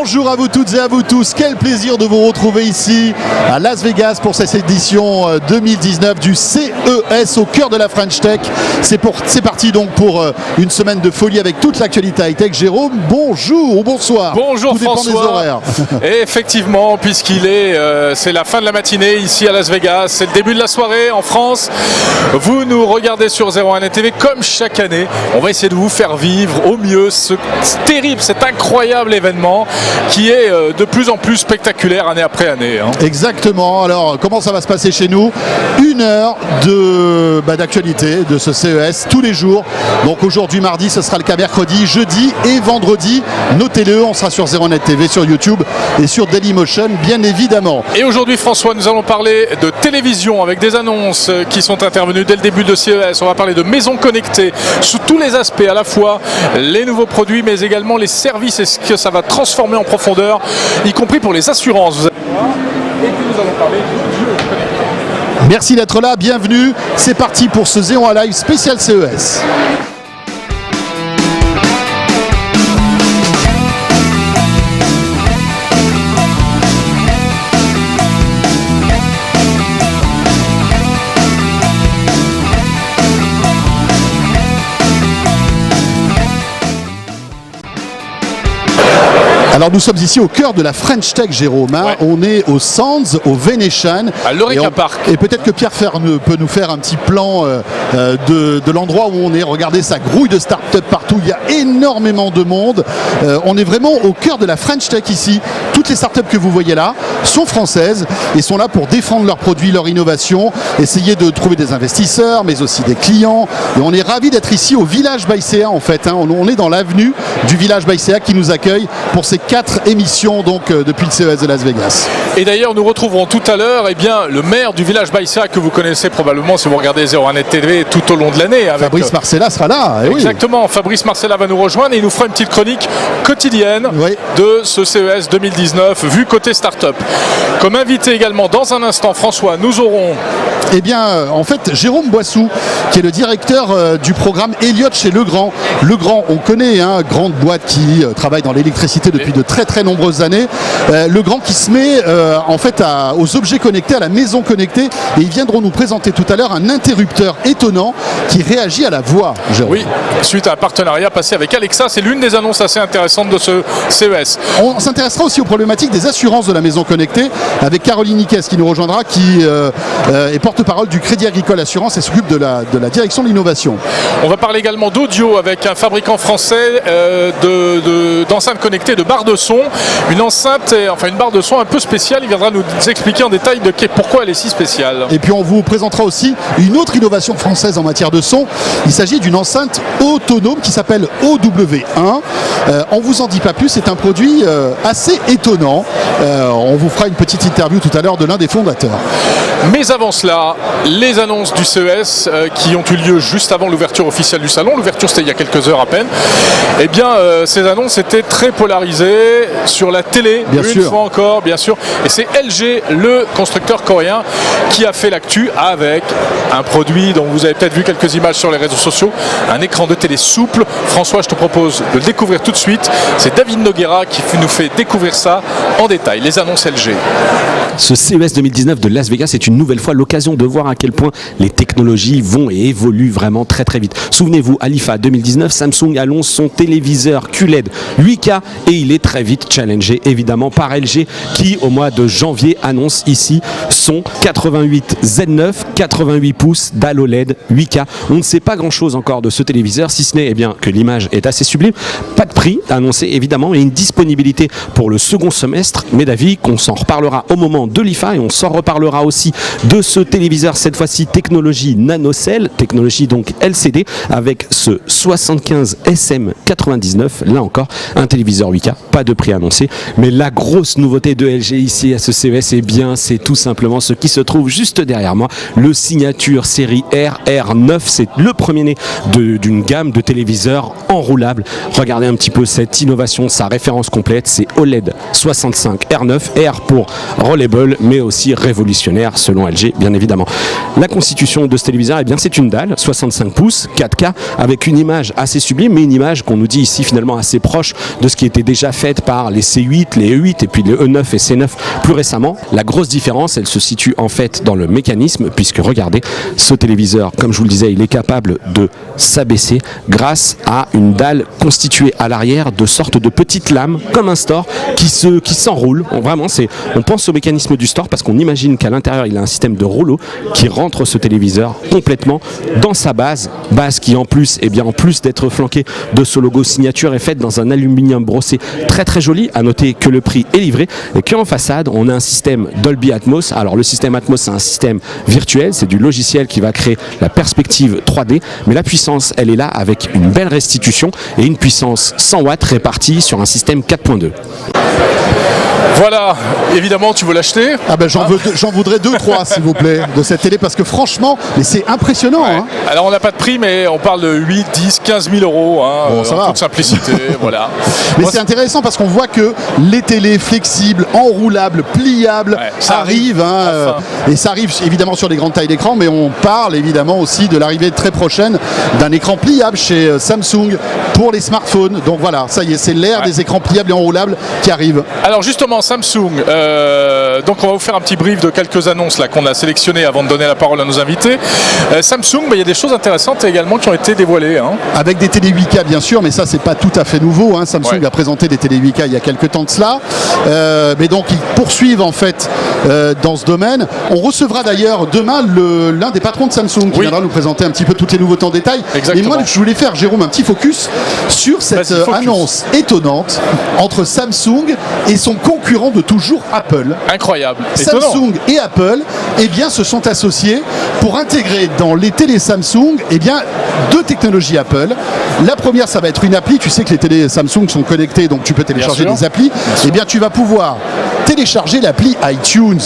Bonjour à vous toutes et à vous tous, quel plaisir de vous retrouver ici à Las Vegas pour cette édition 2019 du CES au cœur de la French Tech. C'est parti donc pour une semaine de folie avec toute l'actualité high-tech. Jérôme, bonjour ou bonsoir. Bonjour Tout François. dépend des horaires. Et effectivement, puisqu'il est, c'est la fin de la matinée ici à Las Vegas, c'est le début de la soirée en France. Vous nous regardez sur 01net TV comme chaque année. On va essayer de vous faire vivre au mieux ce terrible, cet incroyable événement qui est de plus en plus spectaculaire année après année. Exactement. Alors, comment ça va se passer chez nous? Une heure d'actualité de ce CES tous les jours. Donc aujourd'hui mardi, ce sera le cas mercredi, jeudi et vendredi. Notez-le, on sera sur 01net TV, sur YouTube et sur Dailymotion, bien évidemment. Et aujourd'hui, François, nous allons parler de télévision avec des annonces qui sont intervenues dès le début de CES. On va parler de maisons connectées sous tous les aspects, à la fois les nouveaux produits, mais également les services et ce que ça va transformer en profondeur, y compris pour les assurances. Vous allez voir. Et puis nous allons parler d'audio connecté. Merci d'être là, bienvenue. C'est parti pour ce Zéon Live spécial CES. Alors nous sommes ici au cœur de la French Tech, Jérôme. Ouais. On est au Sands, au Venetian. À l'Eureka Park. Et peut-être que Pierre peut nous faire un petit plan de l'endroit où on est. Regardez, ça grouille de start-up partout. Il y a énormément de monde. On est vraiment au cœur de la French Tech ici. Toutes les start-up que vous voyez là sont françaises et sont là pour défendre leurs produits, leur innovation, essayer de trouver des investisseurs, mais aussi des clients. Et on est ravis d'être ici au Village by CA en fait. On est dans l'avenue du Village by CA qui nous accueille pour ces 4 émissions donc depuis le CES de Las Vegas. Et d'ailleurs, nous retrouverons tout à l'heure le maire du Village by CA que vous connaissez probablement si vous regardez 01net TV tout au long de l'année. Fabrice Marcella sera là. Exactement, Fabrice Marcella va nous rejoindre et il nous fera une petite chronique quotidienne de ce CES 2019 vu côté start-up. Comme invité également dans un instant, François, nous aurons... Eh bien, en fait, Jérôme Boissou, qui est le directeur du programme Elliott chez Legrand. Legrand, on connaît, grande boîte qui travaille dans l'électricité depuis de très très nombreuses années. Legrand qui se met en fait aux objets connectés, à la maison connectée. Et ils viendront nous présenter tout à l'heure un interrupteur étonnant qui réagit à la voix, Jérôme. Oui, suite à un partenariat passé avec Alexa, c'est l'une des annonces assez intéressantes de ce CES. On s'intéressera aussi aux problématiques des assurances de la maison connectée avec Caroline Niquez qui nous rejoindra, qui est porte-parole du Crédit Agricole Assurance et s'occupe de la direction de l'innovation. On va parler également d'audio avec un fabricant français d'enceintes connectées, de barres de son. Une barre de son un peu spéciale. Il viendra nous expliquer en détail pourquoi elle est si spéciale. Et puis on vous présentera aussi une autre innovation française en matière de son. Il s'agit d'une enceinte autonome qui s'appelle OW1. On vous en dit pas plus, c'est un produit assez étonnant. On vous fera une petite interview tout à l'heure de l'un des fondateurs. Mais avant cela, les annonces du CES qui ont eu lieu juste avant l'ouverture officielle du salon. L'ouverture c'était il y a quelques heures à peine. Eh bien, ces annonces étaient très polarisées sur la télé, fois encore, bien sûr. Et c'est LG, le constructeur coréen, qui a fait l'actu avec un produit dont vous avez peut-être vu quelques images sur les réseaux sociaux, un écran de télé souple. François, je te propose de le découvrir tout de suite. C'est David Noguera qui nous fait découvrir ça en détail, les annonces LG. Ce CES 2019 de Las Vegas est une nouvelle fois l'occasion de voir à quel point les technologies vont et évoluent vraiment très très vite. Souvenez-vous, à l'IFA 2019, Samsung annonce son téléviseur QLED 8K et il est très vite challengé évidemment par LG qui au mois de janvier annonce ici son 88 Z9 88 pouces d'ALOLED 8K. On ne sait pas grand chose encore de ce téléviseur si ce n'est que l'image est assez sublime. Pas de prix annoncé évidemment et une disponibilité pour le second semestre, mais d'avis qu'on s'en reparlera au moment de l'IFA et on s'en reparlera aussi de ce téléviseur, cette fois-ci technologie NanoCell, technologie donc LCD avec ce 75 SM99, là encore un téléviseur 8K, pas de prix annoncé, mais la grosse nouveauté de LG ici à ce CES, eh bien c'est tout simplement ce qui se trouve juste derrière moi, le Signature série RR9, c'est le premier-né d'une gamme de téléviseurs enroulables. Regardez un petit peu cette innovation, sa référence complète, c'est OLED 65 R9, R pour Rollable, mais aussi révolutionnaire, ce selon LG bien évidemment. La constitution de ce téléviseur, eh bien c'est une dalle 65 pouces 4K avec une image assez sublime, mais une image qu'on nous dit ici finalement assez proche de ce qui était déjà fait par les C8, les E8 et puis les E9 et C9 plus récemment. La grosse différence, elle se situe en fait dans le mécanisme, puisque regardez, ce téléviseur, comme je vous le disais, il est capable de s'abaisser grâce à une dalle constituée à l'arrière de sortes de petites lames, comme un store, qui s'enroulent. Vraiment, on pense au mécanisme du store parce qu'on imagine qu'à l'intérieur, il a un système de rouleau qui rentre ce téléviseur complètement dans sa base qui en plus, eh bien, en plus d'être flanquée de ce logo signature, est faite dans un aluminium brossé très très joli. À noter que le prix est livré et qu'en façade, on a un système Dolby Atmos. Alors le système Atmos, c'est un système virtuel, c'est du logiciel qui va créer la perspective 3D, mais la puissance, elle est là avec une belle restitution et une puissance 100 watts répartie sur un système 4.2. Voilà, évidemment tu veux l'acheter. Ah ben j'en voudrais 2-3 s'il vous plaît de cette télé parce que franchement, mais c'est impressionnant. Ouais. Hein. Alors on n'a pas de prix, mais on parle de 8, 10, 15 000 euros, hein, bon, ça en va. toute simplicité. Voilà. Mais c'est intéressant parce qu'on voit que les télés flexibles, enroulables, pliables ça arrivent. Hein, enfin. Et ça arrive évidemment sur des grandes tailles d'écran, mais on parle évidemment aussi de l'arrivée très prochaine d'un écran pliable chez Samsung pour les smartphones. Donc voilà, ça y est, c'est l'ère des écrans pliables et enroulables qui arrive. Alors justement, Samsung, donc on va vous faire un petit brief de quelques annonces là qu'on a sélectionnées avant de donner la parole à nos invités. Samsung, il y a des choses intéressantes également qui ont été dévoilées. Hein. Avec des télé 8K bien sûr, mais ça c'est pas tout à fait nouveau. Hein. Samsung a présenté des télé 8K il y a quelques temps de cela. Mais donc ils poursuivent en fait dans ce domaine. On recevra d'ailleurs demain l'un des patrons de Samsung qui viendra nous présenter un petit peu toutes les nouveautés en détail. Exactement. Et moi je voulais faire, Jérôme, un petit focus sur cette annonce étonnante entre Samsung et son concurrent de toujours, Apple. Incroyable. Samsung et Apple, eh bien, se sont associés pour intégrer dans les télés Samsung, eh bien, deux technologies Apple. La première, ça va être une appli. Tu sais que les télés Samsung sont connectées, donc tu peux télécharger des applis. Eh bien, tu vas pouvoir télécharger l'appli iTunes.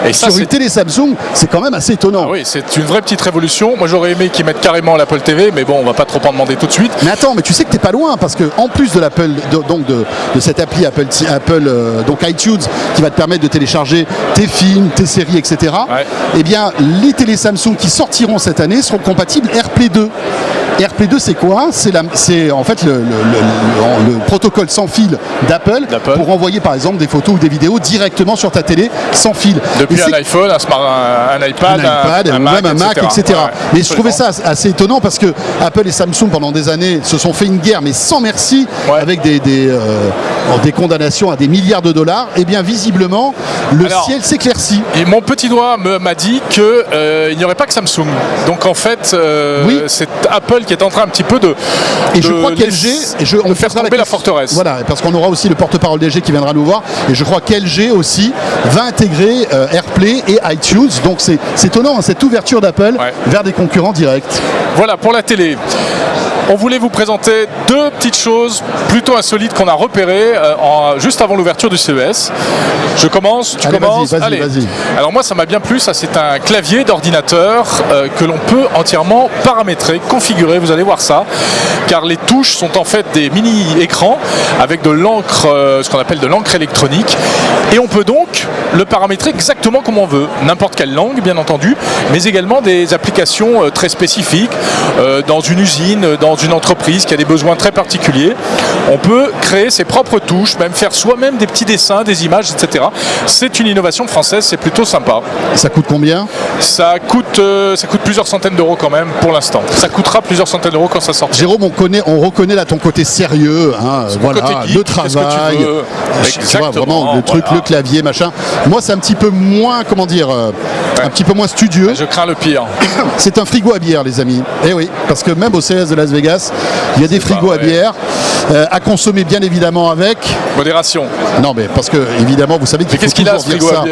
Et ça, sur une télé Samsung, c'est quand même assez étonnant. Ah oui, c'est une vraie petite révolution. Moi, j'aurais aimé qu'ils mettent carrément l'Apple TV, mais bon, on va pas trop en demander tout de suite. Mais attends, mais tu sais que t'es pas loin, parce que en plus de l'Apple, de cette appli Apple, donc iTunes, qui va te permettre de télécharger tes films, tes séries, etc. Eh bien, les télés Samsung qui sortiront cette année seront compatibles AirPlay 2. AirPlay 2, c'est quoi? C'est en fait le protocole sans fil d'Apple pour envoyer par exemple des photos ou des vidéos directement sur ta télé sans fil. Depuis un iPhone, un iPad, un Mac, etc. Ouais, mais je trouvais ça assez étonnant parce que Apple et Samsung pendant des années se sont fait une guerre mais sans merci avec des condamnations à des milliards de dollars. Et bien visiblement le ciel s'éclaircit. Et mon petit doigt m'a dit qu'il n'y aurait pas que Samsung. Donc en fait c'est Apple qui est en train un petit peu de je crois qu'LG on faire tomber la forteresse. Voilà, parce qu'on aura aussi le porte-parole d'LG qui viendra nous voir. Et je crois qu'LG aussi va intégrer AirPlay et iTunes. Donc c'est étonnant, hein, cette ouverture d'Apple vers des concurrents directs. Voilà pour la télé. On voulait vous présenter deux petites choses plutôt insolites qu'on a repérées juste avant l'ouverture du CES. Je commence, tu commences. Vas-y. Alors moi ça m'a bien plu, ça c'est un clavier d'ordinateur que l'on peut entièrement paramétrer, configurer, vous allez voir ça, car les touches sont en fait des mini-écrans avec de l'encre, ce qu'on appelle de l'encre électronique, et on peut donc le paramétrer exactement comme on veut, n'importe quelle langue bien entendu, mais également des applications très spécifiques, dans une usine, dans une entreprise qui a des besoins très particuliers. On peut créer ses propres touches, même faire soi-même des petits dessins, des images, etc. C'est une innovation française, c'est plutôt sympa. Et ça coûte combien? Ça coûte plusieurs centaines d'euros quand même pour l'instant. Ça coûtera plusieurs centaines d'euros quand ça sortira. Jérôme, on reconnaît là ton côté sérieux, hein, voilà, geek, le travail, tu vois, vraiment le truc, le clavier, machin. Moi, c'est un petit peu moins, comment dire, un petit peu moins studieux. Je crains le pire. C'est un frigo à bière, les amis. Eh oui, parce que même au CES de Las Vegas, il y a des frigos à bière à consommer bien évidemment avec modération. Non, mais parce que évidemment, vous savez qu'il faut toujours dire ça.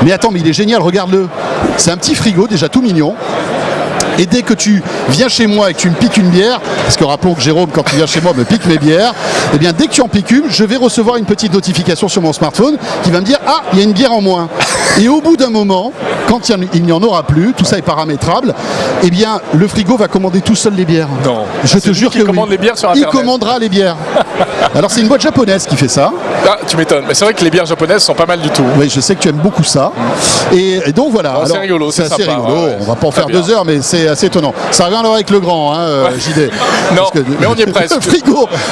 Mais attends, mais il est génial, regarde-le. C'est un petit frigo déjà tout mignon. Et dès que tu viens chez moi et que tu me piques une bière, parce que rappelons que Jérôme, quand il vient chez moi, me pique mes bières, eh bien dès que tu en piques une, je vais recevoir une petite notification sur mon smartphone qui va me dire ah, il y a une bière en moins. Et au bout d'un moment, quand il n'y en aura plus, tout ça est paramétrable, eh bien le frigo va commander tout seul les bières. Non. Je te jure que commande les bières sur Internet. Il commandera les bières. Alors c'est une boîte japonaise qui fait ça. Ah, tu m'étonnes. Mais c'est vrai que les bières japonaises sont pas mal du tout. Oui, je sais que tu aimes beaucoup ça. Et donc voilà. Oh, c'est rigolo, c'est assez sympa, rigolo. ouais. On va pas en Très faire bien. 2 heures, mais c'est assez étonnant. Ça n'a rien à voir avec le grand, hein, JD. Non, Parce que mais on y est presque.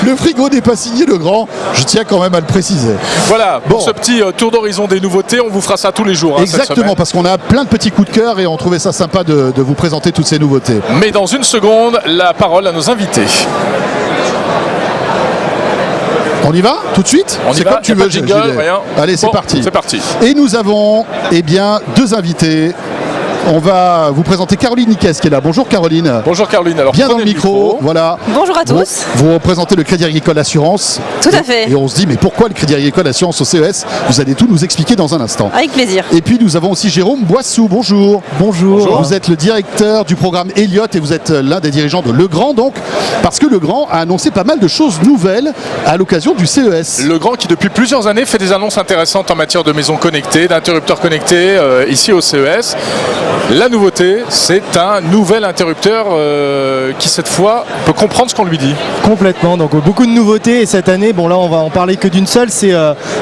Le frigo n'est pas signé le grand. Je tiens quand même à le préciser. Voilà, pour Bon. ce petit tour d'horizon des nouveautés, on vous fera ça tous les jours. Cette Exactement, semaine. parce qu'on a plein de petits coups de cœur et on trouvait ça sympa de vous présenter toutes ces nouveautés. Mais dans une seconde, la parole à nos invités. On y va tout de suite? On y C'est va, comme tu y a pas veux, de jingle, JD. rien. Allez, c'est Bon, parti. c'est parti. Et nous avons bien 2 invités. On va vous présenter Caroline Niquez qui est là. Bonjour Caroline. Bonjour Caroline. Alors, Bien dans prenez le micro, voilà. Bonjour à tous. Vous représentez le Crédit Agricole Assurance. Tout à fait. Et on se dit, mais pourquoi le Crédit Agricole Assurance au CES? Vous allez tout nous expliquer dans un instant. Avec plaisir. Et puis nous avons aussi Jérôme Boissou. Bonjour. Bonjour. Vous êtes le directeur du programme Elliott et vous êtes l'un des dirigeants de Legrand, donc, parce que Legrand a annoncé pas mal de choses nouvelles à l'occasion du CES. Le grand qui depuis plusieurs années fait des annonces intéressantes en matière de maisons connectées, d'interrupteurs connectés ici au CES. La nouveauté, c'est un nouvel interrupteur qui cette fois peut comprendre ce qu'on lui dit. Complètement, donc beaucoup de nouveautés et cette année, bon là on va en parler que d'une seule, c'est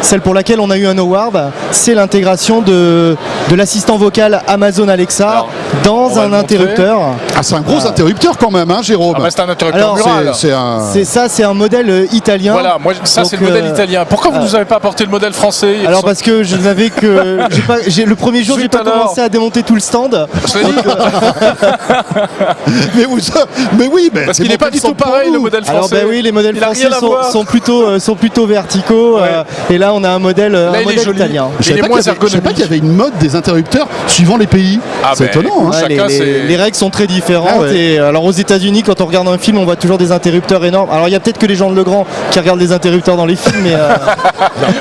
celle pour laquelle on a eu un award, c'est l'intégration de l'assistant vocal Amazon Alexa Alors, on dans va un le montrer. interrupteur. Ah, c'est un gros interrupteur quand même, hein, Jérôme. Ah bah, c'est un interrupteur Alors, mural. C'est un... C'est un modèle italien. Voilà, moi ça c'est Donc, le modèle italien. Pourquoi vous nous avez pas apporté le modèle français? Ils Alors sont- parce que je n'avais que le premier jour j'ai Zut pas alors. commencé à démonter tout le stand. Je l'ai dit. mais oui, mais Parce c'est qu'il n'est mon pas du temps tout pour pareil nous. le modèle Alors français. ben oui, les modèles Il a français rien à voir. sont plutôt verticaux et là on a un modèle, Là, il est modèle joli. italien. Je savais Il est pas moins qu'il y avait- je savais pas ergonomique. qu'il y avait une mode des interrupteurs suivant les pays. Ah C'est ben, étonnant, hein. ouais. Ouais, Chacun, c'est- les règles sont très différentes. Ah ouais. Et alors aux États-Unis, quand on regarde un film, on voit toujours des interrupteurs énormes. Alors il y a peut-être que les gens de Legrand qui regardent les interrupteurs dans les films, mais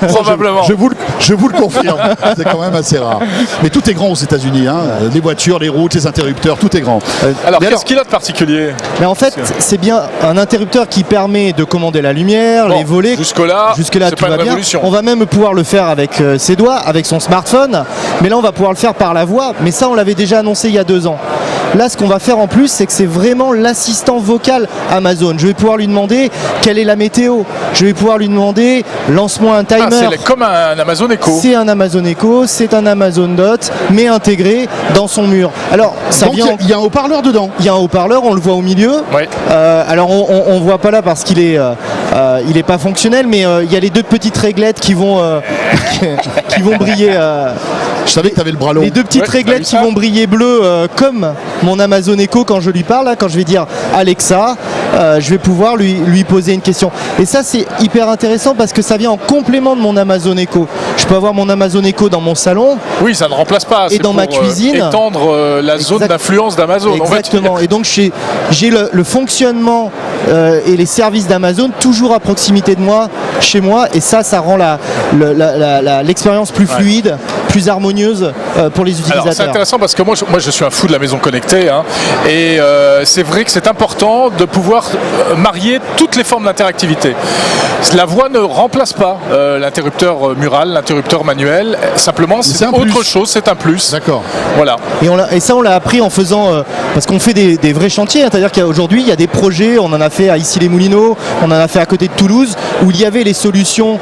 Probablement. Je vous le confirme, c'est quand même assez rare. Mais tout est grand aux États-Unis, hein. Les voitures, les routes, les interrupteurs, tout est grand. Alors Mais qu'est-ce qu'il a de particulier? mais en fait, c'est bien un interrupteur qui permet de commander la lumière, Bon, les volets. jusque-là, Jusque-là, c'est tout pas une va bien. révolution. On va même pouvoir le faire avec ses doigts, avec son smartphone. Mais là, on va pouvoir le faire par la voix. Mais ça, on l'avait déjà annoncé il y a 2 ans. Là, ce qu'on va faire en plus, c'est que c'est vraiment l'assistant vocal Amazon. Je vais pouvoir lui demander quelle est la météo. Je vais pouvoir lui demander lance-moi un timer. Ah, c'est comme un Amazon Echo. C'est un Amazon Echo, c'est un Amazon Dot, mais intégré dans son mur. Alors, ça Donc vient. il y a un haut-parleur dedans. Il y a un haut-parleur, on le voit au milieu. Ouais. Alors on voit pas là parce qu'il est pas fonctionnel, mais il y a les 2 petites réglettes qui vont qui vont briller. Je savais que tu avais le bras long. Les 2 petites Ouais, t'as réglettes vu qui ça vont briller bleu comme mon Amazon Echo quand je lui parle, là, quand je vais dire Alexa, je vais pouvoir lui poser une question. Et ça c'est hyper intéressant parce que ça vient en complément de mon Amazon Echo. Je peux avoir mon Amazon Echo dans mon salon. Oui, ça ne remplace pas. Et c'est dans ma pour, cuisine. étendre la zone Exact. d'influence d'Amazon. en fait. Exactement. Et donc j'ai le fonctionnement et les services d'Amazon toujours à proximité de moi, chez moi, et ça rend l'expérience plus fluide, plus harmonieuse pour les Alors c'est utilisateurs. intéressant parce que moi je suis un fou de la maison connectée hein, et c'est vrai que c'est important de pouvoir marier toutes les formes d'interactivité. La voix ne remplace pas l'interrupteur mural, l'interrupteur manuel, simplement c'est c'est un autre plus. chose, c'est un plus. D'accord. Voilà. Et ça, on l'a appris en faisant, parce qu'on fait des vrais chantiers, hein, c'est-à-dire qu'aujourd'hui, il y a des projets, on en a fait à Issy-les-Moulineaux, on en a fait à côté de Toulouse, où il y avait les solutions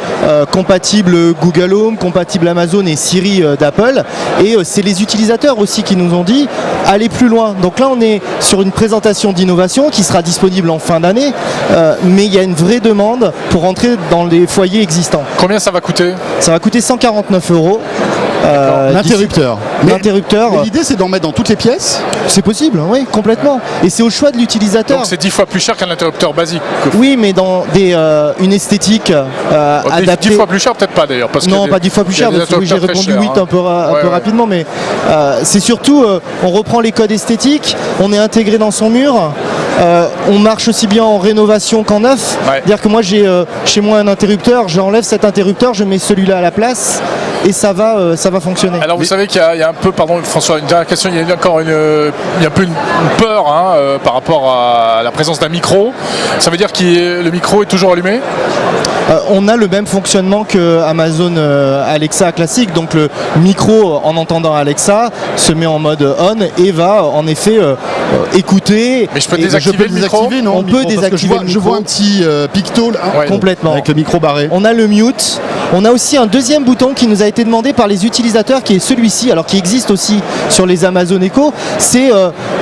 compatibles Google Home, compatibles Amazon et Siri d'Apple, et c'est les utilisateurs aussi qui nous ont dit, allez plus loin. Donc là, on est sur une présentation d'innovation qui sera disponible en fin d'année, mais il y a une vraie demande pour rentrer dans les foyers existants. Combien ça va coûter? Ça va coûter 149 €. L'interrupteur. L'interrupteur, Mais l'idée c'est d'en mettre dans toutes les pièces. c'est possible, oui, complètement. Et c'est au choix de l'utilisateur. Donc c'est 10 fois plus cher qu'un interrupteur basique. Oui, mais dans une esthétique adaptée. 10 fois plus cher peut-être pas d'ailleurs. Parce Non, que pas 10 fois plus il y a cher, des parce que oui, j'ai interrupteurs très répondu chers, 8 hein. un peu Ouais. rapidement, mais c'est surtout, on reprend les codes esthétiques, on est intégré dans son mur, On marche aussi bien en rénovation qu'en neuf. Ouais. C'est-à-dire que moi j'ai chez moi un interrupteur, j'enlève cet interrupteur, je mets celui-là à la place et ça va fonctionner. Alors vous savez qu'il y a un peu, pardon François, une dernière question, il y a encore il y a un peu une peur par rapport à la présence d'un micro. Ça veut dire que le micro est toujours allumé? On a le même fonctionnement que Amazon Alexa classique, donc le micro en entendant Alexa se met en mode on et va en effet écouter. Mais je peux Et désactiver le micro? non, On le peut micro, parce que désactiver le je micro. vois un petit picto là, Ouais. Complètement. avec le micro barré. On a le mute. On a aussi un deuxième bouton qui nous a été demandé par les utilisateurs, qui est celui-ci, alors qui existe aussi sur les Amazon Echo. C'est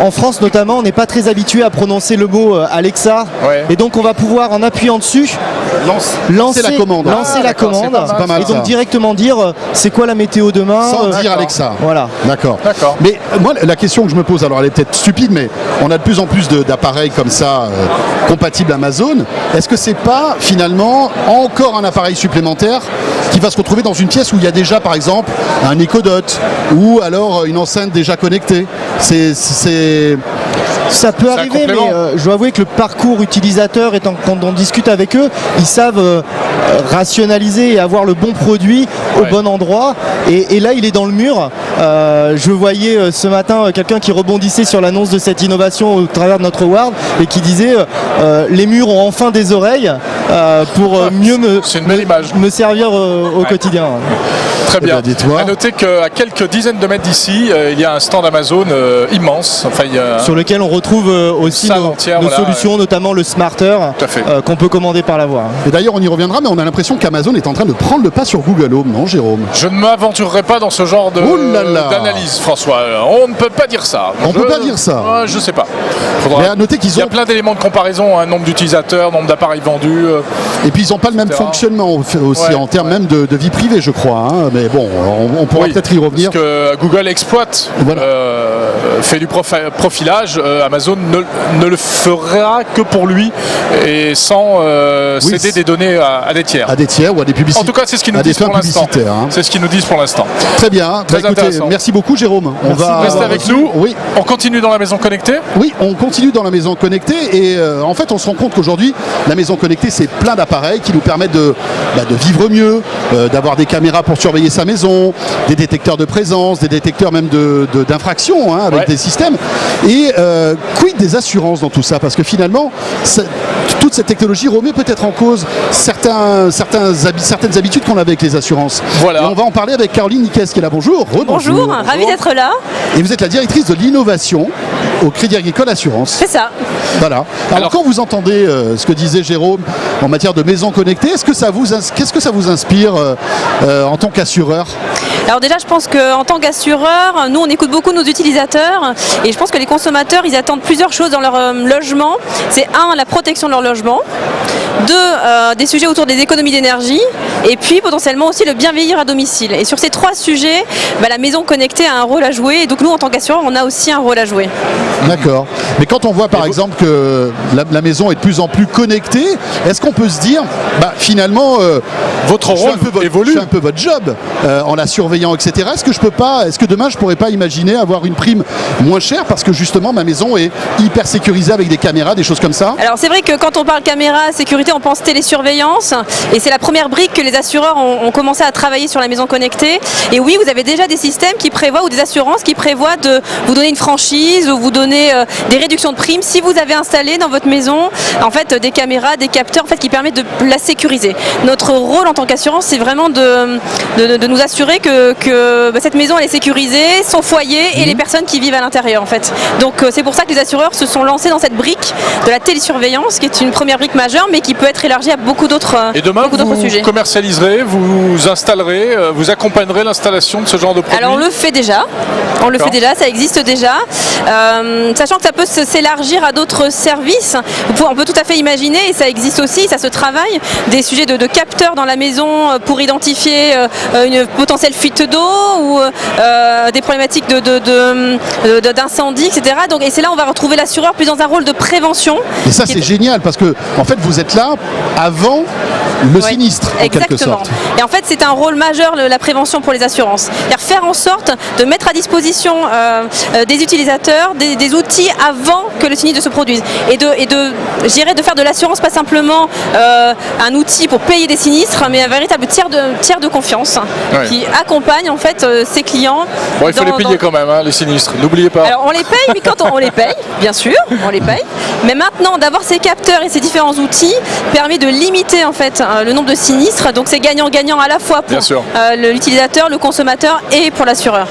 en France notamment, on n'est pas très habitué à prononcer le mot Alexa, Ouais. et donc on va pouvoir en appuyant dessus Lancer la commande. lancer la d'accord, c'est commande, pas mal. C'est pas mal, et donc ça. directement dire c'est quoi la météo demain. Sans dire d'accord. Alexa. Voilà. D'accord. D'accord. Mais moi, la question que je me pose, alors elle est peut-être stupide, mais on a de plus en plus d'appareils comme ça compatibles Amazon. Est-ce que c'est pas finalement encore un appareil supplémentaire qui va se retrouver dans une pièce où il y a déjà, par exemple, un Echo Dot ou alors une enceinte déjà connectée? Ça peut C'est un arriver, mais complément. je dois avouer que le parcours utilisateur, quand on discute avec eux, ils savent rationaliser et avoir le bon produit au Ouais. bon endroit. Et là, il est dans le mur. Je voyais ce matin quelqu'un qui rebondissait sur l'annonce de cette innovation au travers de notre award et qui disait les murs ont enfin des oreilles pour mieux C'est une belle image. me servir au quotidien. Très bien. ben, dis-toi. À noter qu'à quelques dizaines de mètres d'ici, il y a un stand Amazon immense. Enfin, il y a Sur lequel on retrouve aussi salle nos entière, nos voilà, solutions, notamment le Smarter, Tout à fait. qu'on peut commander par la voie. Et d'ailleurs, on y reviendra, mais on a l'impression qu'Amazon est en train de prendre le pas sur Google Home, non, Jérôme? Je ne m'aventurerai pas dans ce genre Oh là là. d'analyse, François. On ne peut pas dire ça. On peut pas dire ça. Je sais pas. Mais à noter qu'ils Il y a ont, plein d'éléments de comparaison, nombre d'utilisateurs, nombre d'appareils vendus. et puis ils n'ont pas le même etc. fonctionnement aussi Ouais, en termes même de vie privée, je crois. Hein. Mais bon, on pourra Oui, peut-être y revenir. Parce que Google exploite, Voilà. fait du profilage. Amazon ne le fera que pour lui et sans Oui, céder des données à des tiers. À des tiers ou à des publicités. En tout cas, c'est ce qu'ils nous à des disent pour fins l'instant. publicitaires, hein. C'est ce qu'ils nous disent pour l'instant. Très bien. Très Bah, écoutez, intéressant. merci beaucoup, Jérôme. On va Restez avec nous. Oui. On continue dans la maison connectée. Oui, on continue dans la maison connectée et en fait on se rend compte qu'aujourd'hui la maison connectée c'est plein d'appareils qui nous permettent de vivre mieux, d'avoir des caméras pour surveiller sa maison, des détecteurs de présence, des détecteurs même d'infraction avec Ouais. des systèmes. Et quid des assurances dans tout ça? Parce que finalement toute cette technologie remet peut-être en cause certaines habitudes qu'on avait avec les assurances. Voilà. Et on va en parler avec Caroline Niquez qui est là. Bonjour. Bonjour, ravi d'être là. Et vous êtes la directrice de l'innovation au Crédit Agricole Assurance. C'est ça. Voilà. Alors quand vous entendez ce que disait Jérôme en matière de maison connectée, qu'est-ce que ça vous inspire en tant qu'assureur? Alors déjà, je pense qu'en tant qu'assureur, nous, on écoute beaucoup nos utilisateurs et je pense que les consommateurs, ils attendent plusieurs choses dans leur logement. C'est un, la protection de leur logement. Deux, des sujets autour des économies d'énergie. Et puis, potentiellement aussi le bien vieillir à domicile. Et sur ces trois sujets, la maison connectée a un rôle à jouer. Et donc, nous, en tant qu'assureur, on a aussi un rôle à jouer. D'accord. Mais quand on voit par exemple que la maison est de plus en plus connectée, est-ce qu'on peut se dire, finalement, Votre je fais rôle je évolue. fais un peu votre job en la surveillant, etc. Est-ce que demain je pourrais pas imaginer avoir une prime moins chère parce que justement ma maison est hyper sécurisée avec des caméras, des choses comme ça? Alors c'est vrai que quand on parle caméra, sécurité, on pense télésurveillance et c'est la première brique que les assureurs ont commencé à travailler sur la maison connectée. Et oui, vous avez déjà des systèmes qui prévoient ou des assurances qui prévoient de vous donner une franchise ou vous donner des réductions de primes si vous avez installé dans votre maison en fait des caméras, des capteurs en fait qui permettent de la sécuriser. Notre rôle en tant qu'assurance, c'est vraiment de nous assurer que cette maison elle est sécurisée, son foyer et les personnes qui vivent à l'intérieur en fait. Donc c'est pour ça que les assureurs se sont lancés dans cette brique de la télésurveillance qui est une première brique majeure mais qui peut être élargie à beaucoup d'autres Et demain, sujets. vous commercialiserez, vous installerez, vous accompagnerez l'installation de ce genre de produit. Alors on le fait déjà, ça existe déjà, sachant que ça peut s'élargir à d'autres services. On peut tout à fait imaginer, et ça existe aussi, ça se travaille, des sujets de capteurs dans la maison pour identifier une potentielle fuite d'eau ou des problématiques d'incendie, etc. Donc, et c'est là où on va retrouver l'assureur plus dans un rôle de prévention. Et ça c'est génial parce que en fait vous êtes là avant le Oui, sinistre en quelque exactement. sorte. Et en fait, c'est un rôle majeur, la prévention pour les assurances. C'est-à-dire faire en sorte de mettre à disposition des utilisateurs des outils avant que le sinistre se produise. Et je dirais de faire de l'assurance pas simplement un outil pour payer des sinistres, mais un véritable tiers de confiance qui accompagne en fait ses clients. Bon, il faut les payer quand même, hein, les sinistres, n'oubliez pas. Alors on les paye, mais quand on les paye, bien sûr, on les paye. Mais maintenant, d'avoir ces capteurs et ces différents outils permet de limiter en fait le nombre de sinistres. Donc c'est gagnant-gagnant à la fois pour l'utilisateur, le consommateur et pour l'assureur.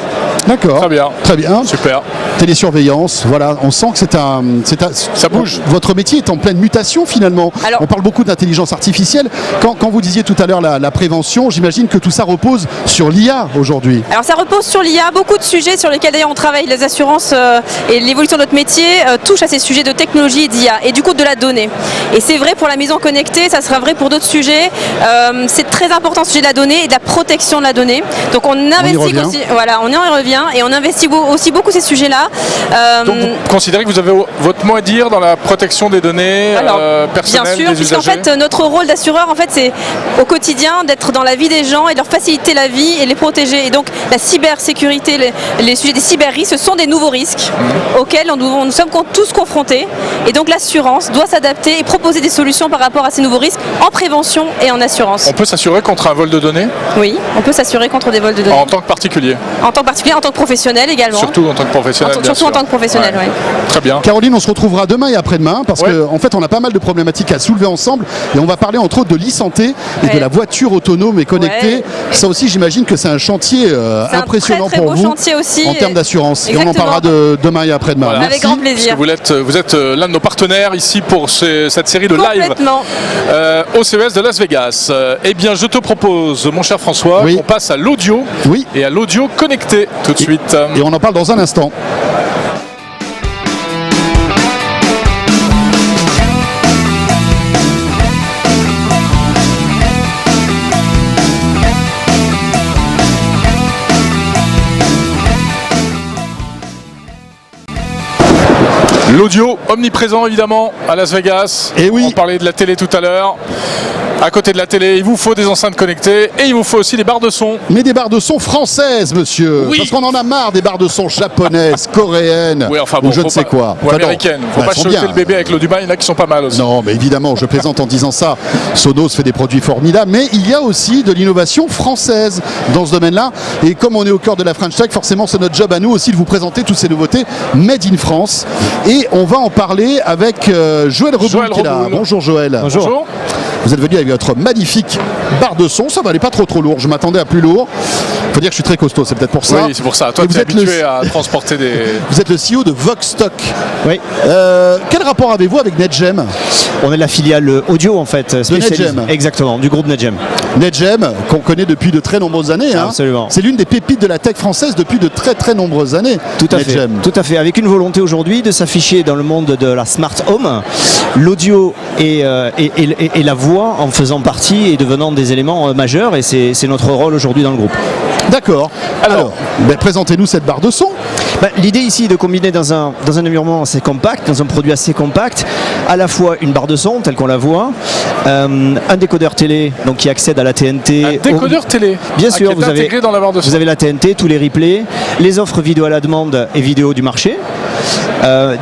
D'accord. Très bien. Très bien. Super. Télésurveillance, voilà, on sent que ça bouge. Votre métier est en pleine mutation finalement. Alors, on parle beaucoup d'intelligence artificielle. Quand vous disiez tout à l'heure la prévention, j'imagine que tout ça repose sur l'IA aujourd'hui. Alors ça repose sur l'IA, beaucoup de sujets sur lesquels d'ailleurs on travaille, les assurances et l'évolution de notre métier touchent à ces sujets de technologie et d'IA et du coup de la donnée. Et c'est vrai pour la maison connectée, ça sera vrai pour d'autres sujets. C'est très important ce sujet de la donnée et de la protection de la donnée. Donc on investit aussi, voilà, on y revient et on investit aussi beaucoup ces sujets-là. Donc vous considérez que vous avez votre mot à dire dans la protection des données personnelles bien sûr, des usagers? puisqu'en fait notre rôle d'assureur en fait c'est au quotidien d'être dans la vie des gens et de leur faciliter la vie et les protéger. Et donc la cybersécurité, les sujets des cyber-risques, ce sont des nouveaux risques auxquels nous sommes tous confrontés. Et donc l'assurance doit s'adapter et proposer des solutions par rapport à ces nouveaux risques en prévention et en assurance. On peut s'assurer contre un vol de données? Oui, on peut s'assurer contre des vols de données. En tant que particulier? En tant que particulier, en tant que professionnel également. Surtout en tant que professionnel. Surtout en tant que professionnel, oui. Très bien. Caroline, on se retrouvera demain et après-demain parce qu'en fait on a pas mal de problématiques à soulever ensemble et on va parler entre autres de l'e-santé et de la voiture autonome et connectée. Ça aussi j'imagine que c'est un chantier impressionnant très pour beau vous chantier aussi, en termes d'assurance. Et on en Exactement. parlera demain et après-demain. Voilà. Avec grand plaisir. Parce que vous êtes l'un de nos partenaires ici pour cette série de live Complètement. au CES de Las Vegas. Eh bien, je te propose, mon cher François, qu'on passe à l'audio et à l'audio connecté tout de suite. Et on en parle dans un instant. L'audio omniprésent évidemment à Las Vegas. Et oui. On parlait de la télé tout à l'heure. À côté de la télé, il vous faut des enceintes connectées et il vous faut aussi des barres de son. Mais des barres de son françaises, monsieur. Oui. Parce qu'on en a marre des barres de son japonaises, coréennes, Oui, enfin bon, ou je ne sais quoi. Ou Enfin, américaines. Faut elles pas sont choquer bien. le bébé avec l'eau du bain, il y en a qui sont pas mal aussi. Non, mais évidemment, je plaisante en disant ça. Sonos fait des produits formidables, mais il y a aussi de l'innovation française dans ce domaine-là. Et comme on est au cœur de la French Tech, forcément, c'est notre job à nous aussi de vous présenter toutes ces nouveautés made in France. Et on va en parler avec Joël Reboul qui est là. Bonjour Joël. Bonjour. Vous êtes venu avec votre magnifique barre de son. Ça va aller pas trop lourd. Je m'attendais à plus lourd. Faut dire que je suis très costaud, c'est peut-être pour ça. Oui, c'est pour ça. Toi, Et tu es habitué à transporter des... Vous êtes le CEO de Voxstock. Oui. Quel rapport avez-vous avec NetGem? On est la filiale audio en fait, spécialisée. NetGem. Exactement, du groupe NetGem. NetGem, qu'on connaît depuis de très nombreuses années. Hein. Absolument. C'est l'une des pépites de la tech française depuis de très très nombreuses années. Tout à fait. NetGem. Tout à fait. Avec une volonté aujourd'hui de s'afficher dans le monde de la smart home, l'audio et la voix en faisant partie et devenant des éléments majeurs. Et c'est notre rôle aujourd'hui dans le groupe. D'accord. Alors, présentez-nous cette barre de son. L'idée ici est de combiner dans un environnement assez compact, dans un produit assez compact, à la fois une barre de son telle qu'on la voit, un décodeur télé donc qui accède à la TNT. Un décodeur télé. Bien sûr, qui est intégré dans la barre de son. vous avez la TNT, tous les replays, les offres vidéo à la demande et vidéo du marché.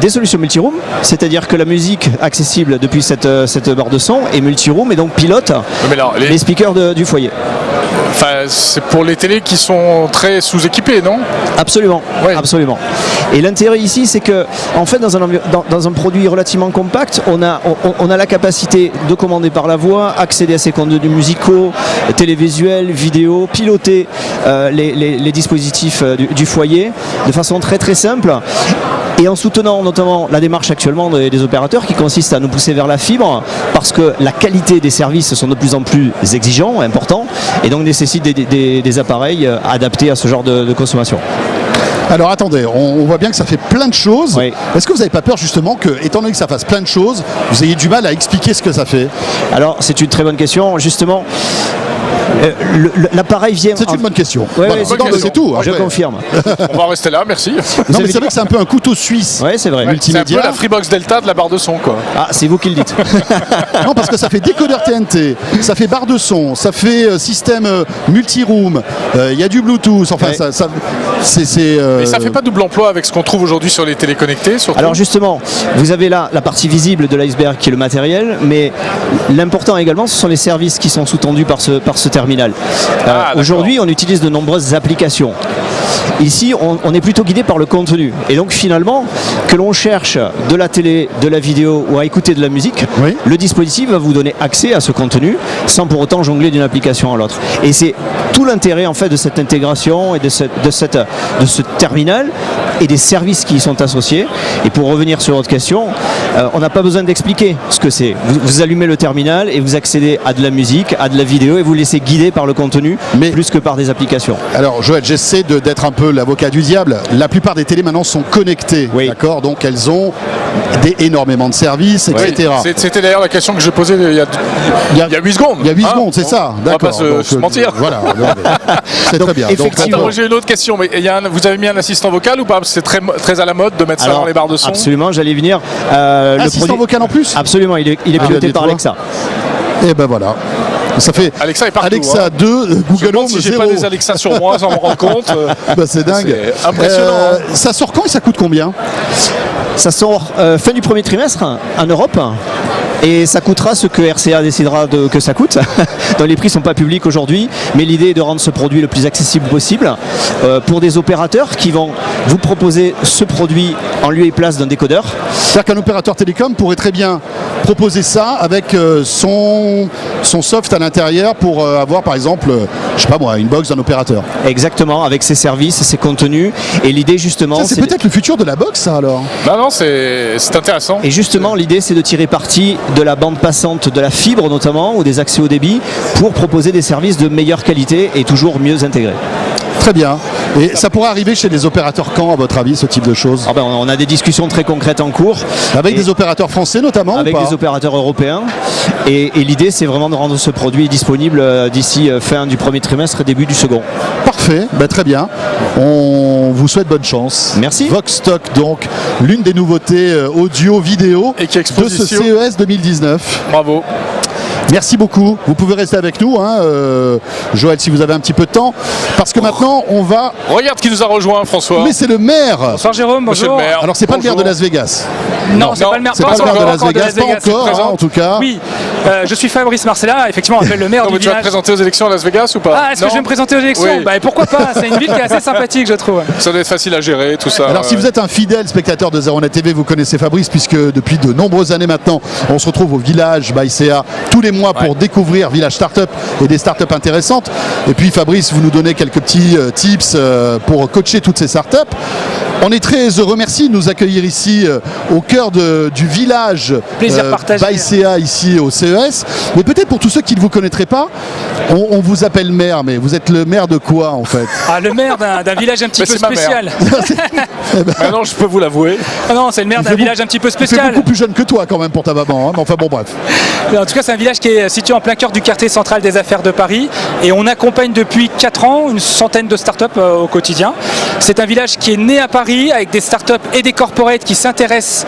Des solutions multiroom, c'est-à-dire que la musique accessible depuis cette barre de son est multiroom et donc pilote Mais alors, les speakers du foyer. Enfin, c'est pour les télés qui sont très sous-équipées, non? Absolument, Oui. absolument. Et l'intérêt ici, c'est que, en fait, dans un produit relativement compact, on a la capacité de commander par la voix, accéder à ses contenus musicaux, télévisuels, vidéo, piloter les dispositifs du foyer de façon très très simple. Et en soutenant notamment la démarche actuellement des opérateurs qui consiste à nous pousser vers la fibre parce que la qualité des services sont de plus en plus exigeants, importants, et donc nécessitent des appareils adaptés à ce genre de consommation. Alors attendez, on voit bien que ça fait plein de choses. Oui. Est-ce que vous n'avez pas peur justement que, étant donné que ça fasse plein de choses, vous ayez du mal à expliquer ce que ça fait? Alors c'est une très bonne question. Justement, L'appareil vient. C'est une bonne question. Ouais, Voilà, ouais, c'est bonne c'est tout. Je Après. confirme. On va en rester là, merci. Non, mais c'est vrai que c'est un peu un couteau suisse. Ouais, c'est vrai. C'est un peu Multimédia. la Freebox Delta de la barre de son, quoi. Ah, c'est vous qui le dites. Non, parce que ça fait décodeur TNT, ça fait barre de son, ça fait système multi-room, il y a du Bluetooth, enfin, Ouais. Mais ça fait pas double emploi avec ce qu'on trouve aujourd'hui sur les téléconnectés, surtout. Alors justement, vous avez là la partie visible de l'iceberg qui est le matériel, mais l'important également, ce sont les services qui sont sous-tendus par ce terminal. D'accord. Aujourd'hui, on utilise de nombreuses applications. Ici, on est plutôt guidé par le contenu. Et donc finalement, que l'on cherche de la télé, de la vidéo ou à écouter de la musique, Oui. le dispositif va vous donner accès à ce contenu sans pour autant jongler d'une application à l'autre. Et c'est tout l'intérêt en fait de cette intégration et de ce terminal et des services qui y sont associés. Et pour revenir sur votre question, on n'a pas besoin d'expliquer ce que c'est. Vous allumez le terminal et vous accédez à de la musique, à de la vidéo et vous laissez guider par le contenu Mais- plus que par des applications. Alors Joël, j'essaie d'être un peu l'avocat du diable. La plupart des télés maintenant sont connectées, Oui. d'accord, donc elles ont énormément de services, Oui, etc. c'était d'ailleurs la question que je posais il y a 8 secondes. Il y a 8 Hein, secondes, c'est ça, On va pas d'accord. se Donc, mentir. Voilà, non, mais c'est très bien. Donc, effectivement- Attends, j'ai une autre question, mais vous avez mis un assistant vocal ou pas? Parce que c'est très à la mode de mettre ça Alors, dans les barres de son. Absolument, j'allais venir. assistant vocal en plus. Absolument, il est Ah, piloté par dis-toi. Alexa. Et ben voilà. Ça fait Alexa est partout. Alexa hein. 2, Je me Google demande Home si j'ai 0. pas des Alexa sur moi sans m'en rendre compte. Bah, c'est dingue. C'est impressionnant, Ça sort quand et ça coûte combien? Ça sort fin du premier trimestre en Europe. Et ça coûtera ce que RCA décidera que ça coûte. Donc les prix ne sont pas publics aujourd'hui, mais l'idée est de rendre ce produit le plus accessible possible pour des opérateurs qui vont vous proposer ce produit en lieu et place d'un décodeur. C'est-à-dire qu'un opérateur télécom pourrait très bien proposer ça avec son soft à l'intérieur pour avoir par exemple, je sais pas moi, une box d'un opérateur. Exactement, avec ses services, ses contenus. Et l'idée justement, Ça, c'est peut-être le futur de la box, ça alors. Non, c'est intéressant. Et justement, l'idée, c'est de tirer parti de la bande passante, de la fibre notamment, ou des accès au débit, pour proposer des services de meilleure qualité et toujours mieux intégrés. Très bien. Et ça pourrait arriver chez les opérateurs quand, à votre avis, ce type de choses? Ah ben, on a des discussions très concrètes en cours. Avec Et des opérateurs français notamment avec ou pas? des opérateurs européens. Et l'idée, c'est vraiment de rendre ce produit disponible d'ici fin du premier trimestre et début du second. Parfait, bah, très bien. On vous souhaite bonne chance. Merci. Voxstock, donc, l'une des nouveautés audio-vidéo Et qui de expose ce ici. CES 2019. Bravo. Merci beaucoup. Vous pouvez rester avec nous, hein, Joël, si vous avez un petit peu de temps. Parce que maintenant, on va... Regarde qui nous a rejoint, François. Mais c'est le maire. Bonsoir Jérôme, Monsieur bonjour. le maire. Alors, c'est pas le maire de Bonjour. Las Vegas. Non, c'est Non, pas le maire. C'est pas le maire de encore Las Vegas, pas encore, hein, en tout cas. Oui, je suis Fabrice Marcella, effectivement, on appelle le maire Non, du mais tu vas te village. présenter aux élections à Las Vegas ou pas? Ah, est-ce que Non je vais me présenter aux élections? Oui. Bah pourquoi pas, c'est une ville qui est assez sympathique, je trouve. Ça doit être facile à gérer, tout ça. Alors si vous êtes un fidèle spectateur de 01net TV, vous connaissez Fabrice puisque depuis de nombreuses années maintenant, on se retrouve au village Baïséa tous les mois pour découvrir Village Startup et des startups intéressantes. Et puis Fabrice, vous nous donnez quelques petits tips pour coacher toutes ces startups. On est très heureux, merci de nous accueillir ici au cœur du village Plaisir partagé. Baïséa ici au CES. Mais peut-être pour tous ceux qui ne vous connaîtraient pas, on vous appelle maire, mais vous êtes le maire de quoi en fait? Ah, le maire d'un village un petit Mais peu c'est ma mère. spécial. Maintenant, je peux vous l'avouer. Ah non, c'est le maire d'un fait village un petit peu Il fait spécial. beaucoup plus jeune que toi quand même pour ta maman, hein, mais enfin bon bref. En tout cas, c'est un village qui est situé en plein cœur du quartier central des affaires de Paris et on accompagne depuis 4 ans une centaine de startups au quotidien. C'est un village qui est né à Paris avec des startups et des corporates qui s'intéressent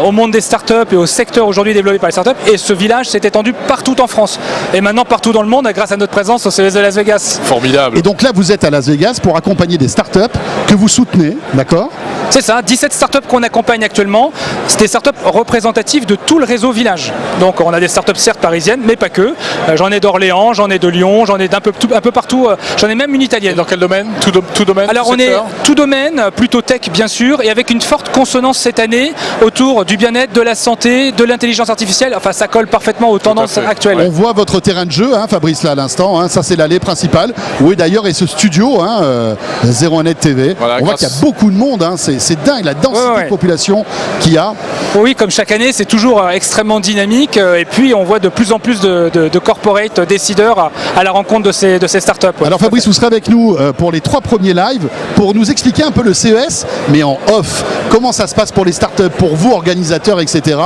au monde des startups et au secteur aujourd'hui développé par les startups. Et ce village s'est étendu partout en France et maintenant partout dans le monde grâce à notre présence au CES de Las Vegas. Formidable. Et donc là, vous êtes à Las Vegas pour accompagner des startups que vous soutenez, d'accord? C'est ça, 17 startups qu'on accompagne actuellement. C'est des startups représentatives de tout le réseau village. Donc on a des startups certes parisiennes, mais pas que. J'en ai d'Orléans, j'en ai de Lyon, j'en ai un peu partout. J'en ai même une italienne. Dans quel domaine? Tout domaine? Alors tout on est secteur tout domaine, plutôt tech bien sûr, et avec une forte consonance cette année autour du bien-être, de la santé, de l'intelligence artificielle. Enfin ça colle parfaitement aux tendances fait. actuelles. On voit votre terrain de jeu, hein, Fabrice, là à l'instant. Hein, ça, c'est l'allée principale. Oui, d'ailleurs, et ce studio, hein, 01net TV. Voilà, on voit grâce- qu'il y a beaucoup de monde. Hein, c'est dingue la densité Ouais. de population qu'il y a. Oui, comme chaque année, c'est toujours extrêmement dynamique. Et puis, on voit de plus en plus de corporate décideurs à la rencontre de ces startups. Ouais. Alors Fabrice, vous serez avec nous pour les 3 premiers lives pour nous expliquer un peu le CES, mais en off. Comment ça se passe pour les startups, pour vous organisateurs, etc.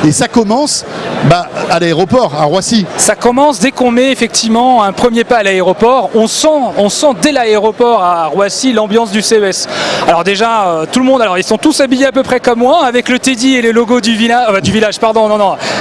Et ça commence à l'aéroport, à Roissy. Ça commence dès qu'on met effectivement un premier pas à l'aéroport. On sent dès l'aéroport à Roissy l'ambiance du CES. Alors déjà, tout le monde, alors ils sont tous habillés à peu près comme moi, avec le Teddy et les logos du village,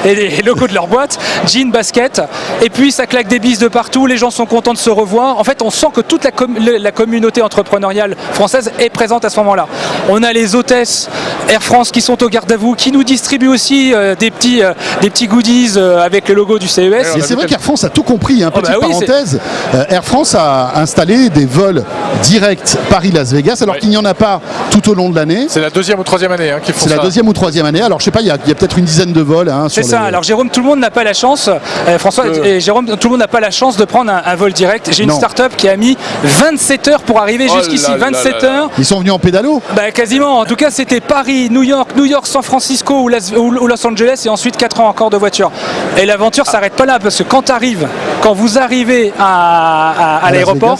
et les logos de leur boîte, jean, basket. Et puis ça claque des bises de partout. Les gens sont contents de se revoir. En fait, on sent que toute la communauté entrepreneuriale française est présente à ce moment-là. On a les hôtesses Air France qui sont au garde à vous, qui nous distribuent aussi des petits goodies avec le logo du CES. Et c'est vrai qu'Air France a tout compris. Petite parenthèse, Air France a installé des vols directs Paris-Las Vegas, alors qu'il n'y en a pas tout au long de l'année. C'est la 2e ou 3e année qu'ils font ça. C'est la 2e ou 3e année. Alors je sais pas, il y a peut-être une dizaine de vols. C'est ça. Alors Jérôme, tout le monde n'a pas la chance. François et Jérôme, tout le monde n'a pas la chance de prendre un vol direct. J'ai une start-up qui a mis 27 heures pour arriver jusqu'ici. 27 heures. Ils sont venus en pédalo? Quasiment. En tout cas, c'était Paris, New York, San Francisco ou Los Angeles et ensuite 4 ans encore de voiture. Et l'aventure s'arrête pas là parce que quand vous arrivez à l'aéroport,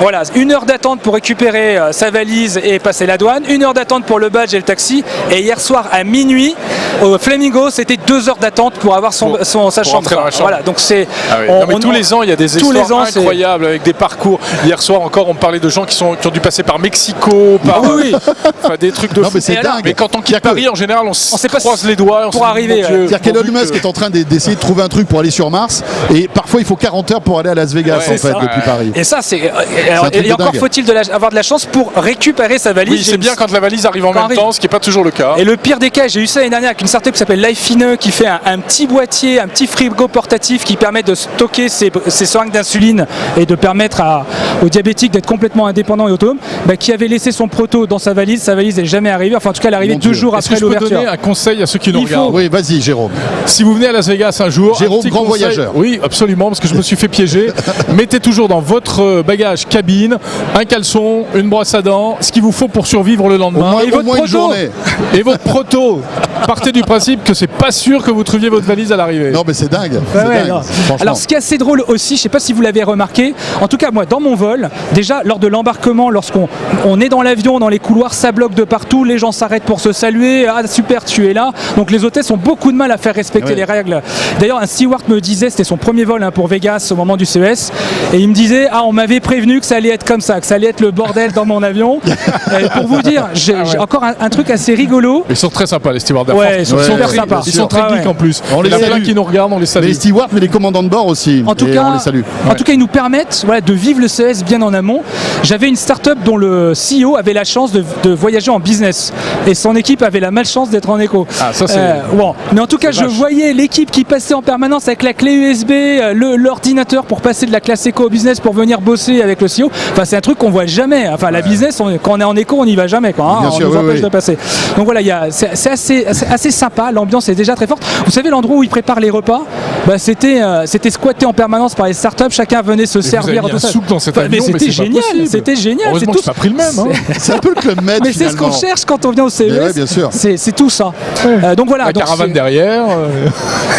voilà, 1 heure d'attente pour récupérer sa valise et passer la douane, 1 heure d'attente pour le badge et le taxi. Et hier soir à minuit au Flamingo, c'était 2 heures d'attente pour avoir sa chambre. Voilà, donc c'est. Tous les ans, il y a des histoires incroyables avec des parcours. Hier soir encore, on parlait de gens qui ont dû passer par Mexico, des trucs de fou. Mais quand on quitte Paris, en général, on se croise les doigts pour arriver. C'est-à-dire qu'Elon Musk est en train d'essayer de trouver un truc pour aller sur Mars, et parfois il faut 40 heures pour aller à Las Vegas depuis Paris. Et ça, et encore faut-il avoir de la chance pour récupérer sa valise. Oui, c'est bien quand la valise arrive en même temps, ce qui n'est pas toujours le cas. Et le pire des cas, j'ai eu ça l'année dernière avec une startup qui s'appelle Lifine, qui fait un petit boîtier, un petit frigo portatif qui permet de stocker ses seringues d'insuline et de permettre aux diabétiques d'être complètement indépendants et autonomes, qui avait laissé son proto dans sa valise n'est jamais arrivée. Enfin, en tout cas, elle est arrivée 2 jours après l'ouverture. Je peux donner un conseil à ceux qui nous regardent? Oui, vas-y, Jérôme. Si vous venez à Las Vegas un jour, Jérôme, grand voyageur. Oui, absolument, parce que je me suis fait piéger. Mettez toujours dans votre bagage cabine un caleçon, une brosse à dents, ce qu'il vous faut pour survivre le lendemain. Au moins une journée. Et votre proto. Partez du principe que c'est pas sûr que vous trouviez votre valise à l'arrivée. Non, mais c'est dingue. Alors, ce qui est assez drôle aussi, je sais pas si vous l'avez remarqué, en tout cas moi dans mon vol, déjà lors de l'embarquement, lorsqu'on est dans l'avion, dans les couloirs, ça bloque de partout, les gens s'arrêtent pour se saluer, ah super tu es là, donc les hôtesses ont beaucoup de mal à faire respecter les règles. D'ailleurs un steward me disait, c'était son premier vol pour Vegas au moment du CES, et il me disait on m'avait prévenu que ça allait être comme ça, que ça allait être le bordel dans mon avion. Et pour vous dire, j'ai encore un truc assez rigolo. Ils sont très sympas les stewards d'Air France. Ils sont super sympas. Ils sont très geeks en plus. Il y en a plein qui nous regardent, on les salue. Les stewards, mais les commandants de bord aussi. En tout cas, on les salue. En tout cas, ils nous permettent de vivre le CES bien en amont. J'avais une start-up dont le CEO avait la chance de voyager en business et son équipe avait la malchance d'être en éco. Ah, ça c'est. Mais en tout cas, je voyais l'équipe qui passait en permanence avec la clé USB, l'ordinateur pour passer de la classe éco au business pour venir bosser avec le CEO. Enfin, c'est un truc qu'on voit jamais. Enfin, la business, quand on est en éco, on n'y va jamais. Bien sûr, on nous empêche de passer. Donc voilà, c'est assez sympa. L'ambiance est déjà très forte. Vous savez, l'endroit où ils préparent les repas, c'était squatté en permanence par les startups. Chacun venait se servir. Tout ça. Dans cet avion, mais c'était génial. C'était génial. Heureusement que j'ai pas pris le même. C'est un peu le Club Med. Mais c'est ce qu'on cherche quand on vient au CES. Bien sûr. C'est tout ça. Donc voilà. La caravane derrière.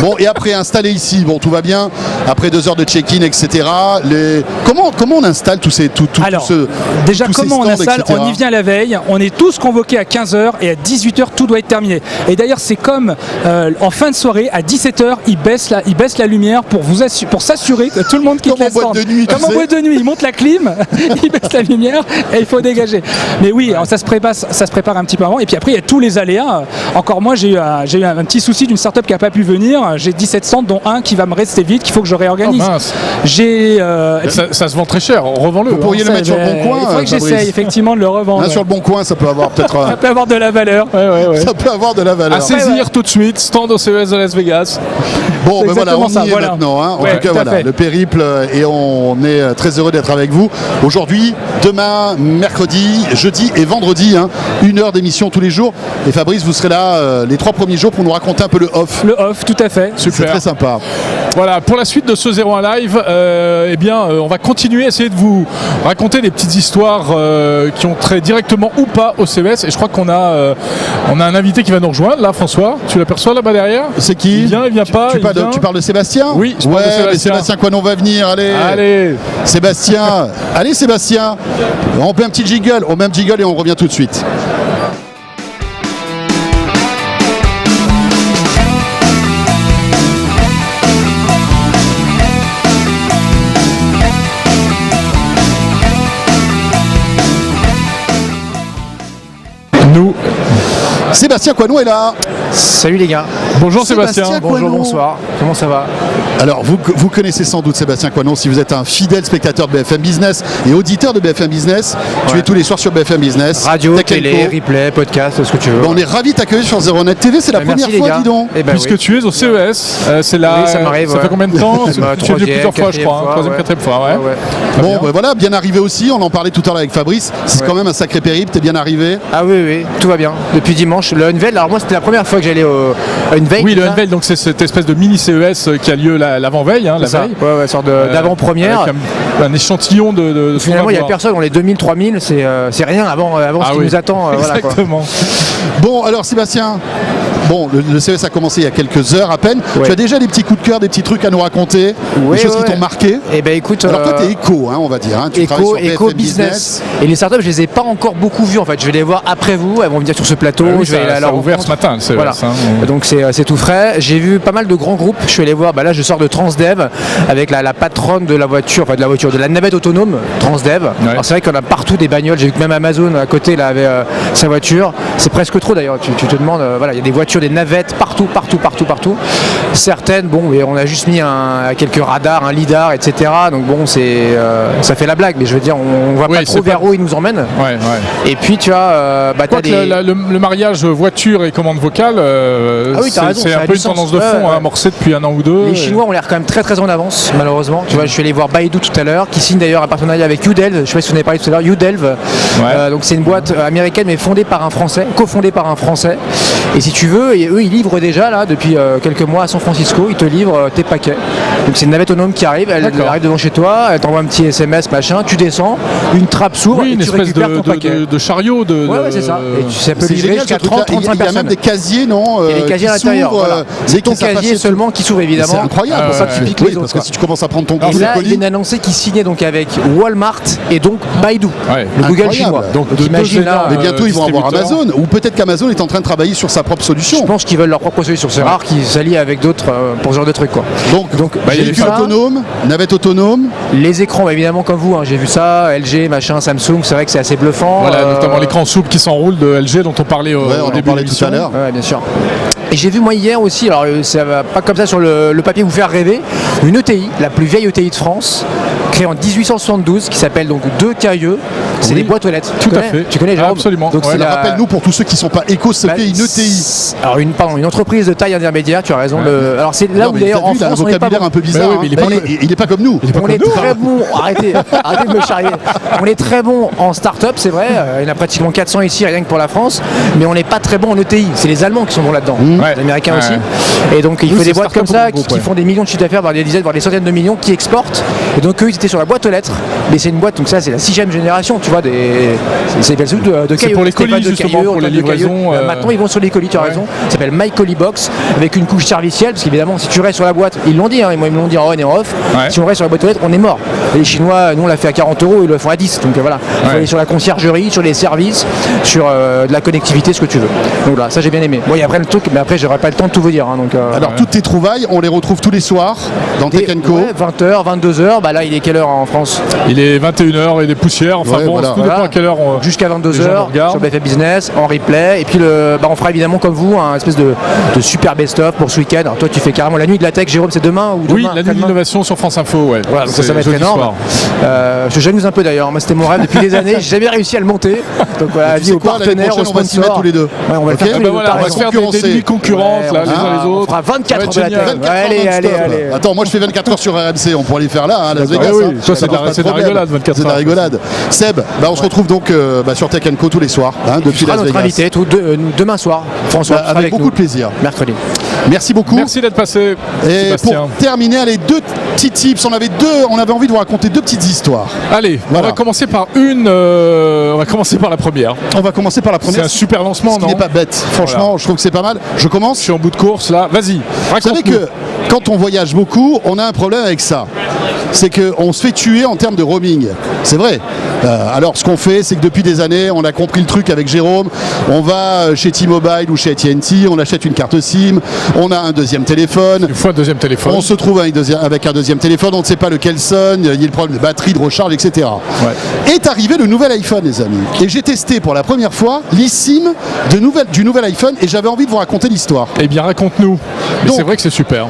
Bon, et après installé ici, tout va bien. Après 2 heures de check-in, etc. Comment on installe tous ces Alors, déjà, comment on installe? On y vient la veille. On est tous convoqués à 15h et à 18h, tout doit être terminé. Et d'ailleurs, c'est comme en fin de soirée, à 17h, ils baissent la lumière pour s'assurer que tout le monde quitte la stand. Comme en boîte de nuit, ils montent la clim, ils baissent la lumière et il faut dégager. Mais oui, alors ça se prépare un petit peu avant. Et puis après, il y a tous les aléas. Encore moi, j'ai eu un petit souci d'une startup qui n'a pas pu venir. J'ai 17 stands, dont un qui va me rester vide, qu'il faut que je réorganise. Oh, mince. Ça se vend très cher, revends-le. Vous pourriez le mettre sur le bon coin. Il faudrait que j'essaye effectivement de le revendre. Sur le bon coin, ça peut avoir peut-être. Ça peut avoir de la valeur. Ça peut avoir de la valeur. À saisir tout de suite, stand au CES de Las Vegas. Bon, ben voilà, on y est maintenant. En tout cas, voilà, le périple, et on est très heureux d'être avec vous. Aujourd'hui, demain, mercredi, jeudi et vendredi, 1 heure d'émission tous les jours. Et Fabrice, vous serez là les 3 premiers jours pour nous raconter un peu le off. Le off, tout à fait. Super. C'est très sympa. Voilà, pour la suite de ce 01 Live, on va continuer à essayer de vous raconter des petites histoires qui ont trait directement ou pas au CES. Et je crois qu'on a un invité qui va nous rejoindre, là, François. Tu l'aperçois là-bas derrière? C'est qui? Il vient pas? Tu parles parle de Sébastien? Oui, je parle de Sébastien. Mais Sébastien Coinon va venir, allez. Sébastien, allez Sébastien. On met un petit jingle, et on revient tout de suite. Sébastien Coinon est là. Salut les gars. Bonjour Sébastien. Bonjour, bonsoir. Comment ça va? Alors vous connaissez sans doute Sébastien Coinon si vous êtes un fidèle spectateur de BFM Business et auditeur de BFM Business. Tu es tous les soirs sur BFM Business. Radio, Tech & télé, Co. replay, podcast, ce que tu veux. Bon, on est ravis de t'accueillir sur 01net TV, c'est la Merci, première les fois, gars. dis donc. Eh ben Puisque oui. tu es au CES, c'est là. Oui, ça m'arrive, Ça fait ouais. combien de temps? Tu es venu Troisième, plusieurs fois, je crois. quatrième Troisième, fois, quatrième fois, ouais. Ouais. Très Bon, bien. ben voilà, bien arrivé aussi, on en parlait tout à l'heure avec Fabrice, c'est Ouais. quand même un sacré périple, t'es bien arrivé. Ah oui, tout va bien. Depuis dimanche, le Unveil, alors moi c'était la première fois que j'allais au Unveil. Oui, le déjà. Unveil, donc c'est cette espèce de mini CES qui a lieu l'avant-veille, la C'est ça. veille. Ouais, sorte d'avant-première. Avec un échantillon de ce qu'on Finalement, va il n'y a voir. personne, on est 2000, 3000, c'est rien avant Ah ce qui oui. nous attend. Voilà, quoi. Exactement. Bon, alors Sébastien, le CES a commencé il y a quelques heures à peine. Ouais. Tu as déjà des petits coups de cœur, des petits trucs à nous raconter, Ouais, des choses ouais. qui t'ont marqué. Eh ben écoute, Alors toi, t'es éco, on va dire. Tu travailles sur Éco BFM business. Et les startups, je les ai pas encore beaucoup vues en fait. Je vais les voir après vous. Elles vont venir sur ce plateau. Oui, je vais aller à ça leur a ouvert ce rencontre. matin, le CES. Voilà. Donc c'est tout frais. J'ai vu pas mal de grands groupes. Je suis allé voir. Là, je sors de Transdev avec la patronne de la voiture, de la navette autonome Transdev. Ouais. Alors c'est vrai qu'on a partout des bagnoles. J'ai vu que même Amazon à côté là avait sa voiture. C'est presque trop d'ailleurs. Tu te demandes. Voilà, il y a des voitures, des navettes partout. Certaines, bon, mais on a juste mis quelques radars, un lidar, etc. Donc bon, ça fait la blague. Mais je veux dire, on voit Oui, pas trop c'est vers pas- où ils nous emmènent. Ouais. Et puis tu as, t'as Quoique des... le mariage voiture et commande vocale, Ah oui, t'as raison, c'est ça un a peu du une sens. tendance de Ouais, fond ouais. amorcée depuis un an ou deux. Les Chinois ont l'air quand même très en avance, malheureusement. Tu vois, je suis allé voir Baidu tout à l'heure, qui signe d'ailleurs un partenariat avec Udelv. Je sais pas si vous en avez parlé tout à l'heure. Udelv, donc c'est une boîte américaine mais fondée par un Français, cofondée par un Français. Et si tu veux, eux ils livrent déjà là depuis quelques mois à San Francisco. Ils te livrent tes paquets. Donc c'est une navette autonome qui arrive. Elle D'accord. arrive devant chez toi. Elle t'envoie un petit SMS machin. Tu descends, une trappe s'ouvre Oui, et une tu espèce récupères ton paquet. de chariot. Ouais, c'est ça. Et ça peut C'est livrer génial, jusqu'à ce truc-là. 30-35 Il y a personnes. même des casiers, non Il y a des casiers à qui l'intérieur. s'ouvrent, Voilà. dès C'est ton qu'ils s'appachent casier dessus. seulement qui s'ouvre évidemment. C'est incroyable, Ah pour ça ouais, que tu ouais. piques Oui, les autres, parce que quoi. si tu commences à prendre ton Et colis, là, il vient d'annoncer qu'il signait donc avec Walmart et donc Baidu, Ouais. le Google Incroyable. chinois. Donc, Donc de imagine deux là, énormes, mais bientôt ils vont avoir distributeurs. Amazon, ou peut-être qu'Amazon est en train de travailler sur sa propre je solution. pense qu'ils veulent leur propre solution. C'est rare qu'ils s'allient avec d'autres pour ce genre de trucs quoi. Donc, il y a véhicule ça. autonome, navette autonome. Les écrans, évidemment comme vous, j'ai vu ça, LG, machin, Samsung, c'est vrai que c'est assez bluffant. Voilà, notamment l'écran souple qui s'enroule de LG dont on parlait au Ouais, on en début de parlait tout l'émission. à l'heure. Ouais, bien sûr. Et j'ai vu moi hier aussi, alors ça va pas comme ça sur le papier vous faire rêver, une ETI, la plus vieille ETI de France, créée en 1872, qui s'appelle donc 2KE. C'est Oui, des boîtes aux lettres. tout à fait. Tu connais Jérôme? Absolument. Donc Ouais, c'est alors la- Rappelle-nous pour tous ceux qui ne sont pas éco, ce qu'est une ETI. Alors une entreprise de taille intermédiaire, tu as raison. Ouais. Alors c'est là Non, où mais d'ailleurs t'as en vu, il a un France on n'est pas vocabulaire bon. un peu bizarre. Mais oui, hein. mais il est pas- Il est pas comme nous. On est très bon, arrêtez de me charrier. On est très bon en start-up, c'est vrai. Il y en a pratiquement 400 ici, rien que pour la France. Mais on n'est pas très bon en ETI. C'est les Allemands qui sont bons là-dedans. Ouais. Les Américains Ouais. aussi. Et donc il Nous, faut des c'est boîtes comme start-up ça au groupe, qui ouais. font des millions de chiffres d'affaires, voire des dizaines, voire des centaines de millions, qui exportent. Et donc eux ils étaient sur la boîte aux lettres. Mais c'est une boîte, donc ça c'est la 6e génération, tu vois, c'est belle de C'est pour les Stéphane colis, de justement, Cailleux, pour les Antoine de Cailleux. livraisons, Maintenant ils vont sur les colis, tu as ouais. raison. Ça s'appelle My Collie Box avec une couche servicielle, parce qu'évidemment si tu restes sur la boîte, ils l'ont dit, ils me l'ont dit en on et en off. Ouais. Si on reste sur la boîte aux lettres, on est mort. Et les Chinois, nous on l'a fait à 40 €, ils le font à 10. Donc voilà, il faut Ouais. aller sur la conciergerie, sur les services, sur de la connectivité, ce que tu veux. Donc là, ça j'ai bien aimé. Bon, il y a après le truc, mais après j'aurais pas le temps de tout vous dire. Donc, Alors toutes tes trouvailles, on les retrouve tous les soirs dans Tech & Co. 20h, 22h, bah là il est quelle heure en France? Il est 21h et des poussières. Enfin Ouais, bon, voilà. tout dépend à quelle heure on. Jusqu'à les gens nous 22h regardent. sur BFM Business en replay et puis on fera évidemment comme vous un espèce de super best-of pour ce week-end. Alors toi tu fais carrément la nuit de la tech, Jérôme, c'est demain ou demain? Oui, la nuit de après-demain l'innovation sur France Info, ouais. Voilà, donc C'est ça va être jeudi énorme. soir. Je jalouse un peu d'ailleurs, moi c'était mon rêve depuis des années, j'ai jamais réussi à le monter. Donc voilà, Tu avis sais aux quoi, l'année partenaires, aux prochaine, on va s'y mettre sponsors. tous les deux. Ouais, on va Ok. le faire Ah tous bah les deux, voilà, t'as on va raison. se faire des nuits concurrentes Ouais, là, on les uns fera- les autres. On fera 24 Ça va heures être de la génial. tech. 24 Allez, heures allez, non-stop. allez. Attends, moi je fais 24 heures sur RMC, on pourrait les faire là, à Las Vegas. Ah oui, hein. ça, c'est de la- pose pas c'est de la problème. rigolade, 24 C'est de la heures. rigolade. Seb, on se retrouve donc sur Tech & Co tous les soirs, Tu depuis seras Las notre Vegas. invité demain soir, François. Bah, tu seras avec beaucoup nous. de plaisir. Mercredi. Merci beaucoup. Merci d'être passé, Et Sébastien. pour terminer, les deux petits tips, on avait envie de vous raconter deux petites histoires. Allez, Voilà. on va commencer par la première. On va commencer par la C'est première. un super lancement, Ce qui non? n'est pas bête. Franchement, je trouve que c'est pas mal. Je commence. Je suis en bout de course là. Vas-y, Vous savez raconte-nous. que quand on voyage beaucoup, on a un problème avec ça. C'est qu'on se fait tuer en termes de roaming. C'est vrai. Alors, ce qu'on fait, c'est que depuis des années, on a compris le truc avec Jérôme. On va chez T-Mobile ou chez AT&T, on achète une carte SIM, on a un deuxième téléphone. Il faut un deuxième téléphone. On se trouve avec un deuxième téléphone, on ne sait pas lequel sonne, il y a le problème de batterie, de recharge, etc. Est arrivé le nouvel iPhone, les amis. Et j'ai testé pour la première fois l'eSIM du nouvel iPhone et j'avais envie de vous raconter l'histoire. Eh bien, raconte-nous. Mais Donc- c'est vrai que c'est super.